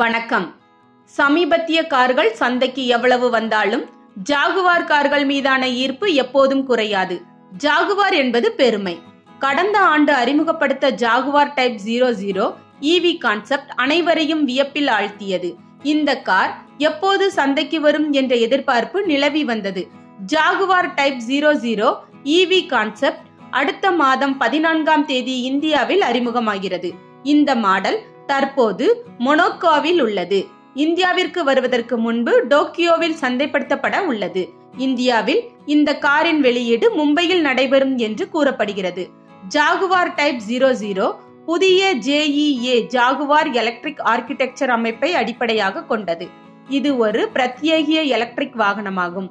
வணக்கம். சமீபத்திய கார்கள் சந்தைக்கு எவ்வளவு வந்தாலும் ஜாகுவார் கார்கள் மீதான ஈர்ப்பு எப்போதும் குறையாது. ஜாகுவார் என்பது பெருமை. கடந்த ஆண்டு அறிமுகப்படுத்த ஜாகுவார் டைப் 00 EV கான்செப்ட் அனைவரையும் வியப்பில் ஆழ்த்தியது. இந்த கார் எப்போது சந்தைக்கு வரும் என்ற எதிர்பார்ப்பு நிலவி வந்தது. ஜாகுவார் டைப் 00 EV கான்செப்ட் அடுத்த மாதம் 14ஆம் தேதி இந்தியாவில் அறிமுகமாகிறது. இந்த மாடல் தற்போது மொனாக்கோவில் உள்ளது. இந்தியாவிற்கு வருவதற்கு முன்பு டோக்கியோவில் சந்தைப்படுத்தப்பட உள்ளது. இந்தியாவில் இந்த காரின் வெளியீடு மும்பையில் நடைபெறும் என்று கூறப்படுகிறது. ஜாகுவார் டைப் 00 புதிய JEA ஜாகுவார் எலக்ட்ரிக் ஆர்கிடெக்சர் அமைப்பை அடிப்படையாக கொண்டது. இது ஒரு பிரத்யேக எலக்ட்ரிக் வாகனமாகும்.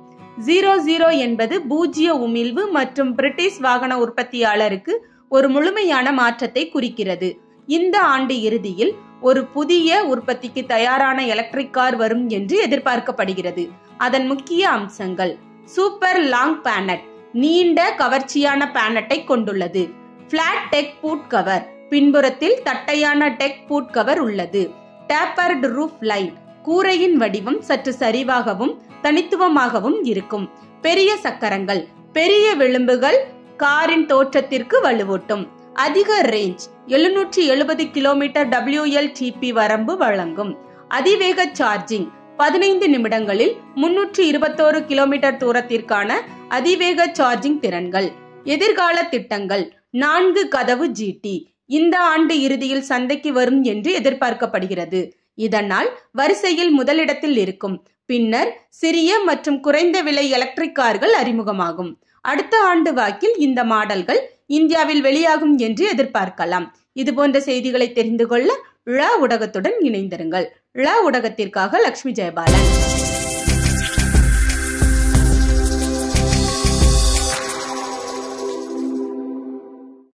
00 என்பது பூஜ்ஜிய உமிழ்வு மற்றும் பிரிட்டிஷ் வாகன உற்பத்தியாளருக்கு ஒரு முழுமையான மாற்றத்தை குறிக்கிறது. இந்த ஆண்டு இறுதியில் ஒரு புதிய உற்பத்திக்கு தயாரான எலக்ட்ரிக் கார் வரும் என்று எதிர்பார்க்கப்படுகிறது. அதன் முக்கிய அம்சங்கள்: சூப்பர் லாங் பேனட், நீண்ட கவர்ச்சியான பேனட்டை கொண்டுள்ளது. பிளாட் டெக் பூட் கவர், பின்புறத்தில் தட்டையான டெக் பூட் கவர் உள்ளது. டேப்பர்டு ரூஃப் லைன், கூரையின் வடிவம் சற்று சரிவாகவும் தனித்துவமாகவும் இருக்கும். பெரிய சக்கரங்கள், பெரிய விளிம்புகள் காரின் தோற்றத்திற்கு வலுவூட்டும். அதிக ரேஞ்ச் 770 கிலோமீட்டர் WLTP வரம்பு வழங்கும். அதிவேக சார்ஜிங் 15 நிமிடங்களில் 321 கிலோமீட்டர் தூரத்திற்கான அதிவேக சார்ஜிங் திறன்கள். எதிர்கால திட்டங்கள்: 4 கதவு GT இந்த ஆண்டு இறுதியில் சந்தைக்கு வரும் என்று எதிர்பார்க்கப்படுகிறது. இதனால் வரிசையில் முதலிடத்தில் இருக்கும். பின்னர் சிறிய மற்றும் குறைந்த விலை எலக்ட்ரிக் கார்கள் அறிமுகமாகும். அடுத்த ஆண்டு வாக்கில் இந்த மாடல்கள் இந்தியாவில் வெளியாகும் என்று எதிர்பார்க்கலாம். இது போன்ற செய்திகளை தெரிந்து கொள்ள ழ ஊடகத்துடன் இணைந்திருங்கள். ழ ஊடகத்திற்காக லட்சுமி ஜெயபாலன்.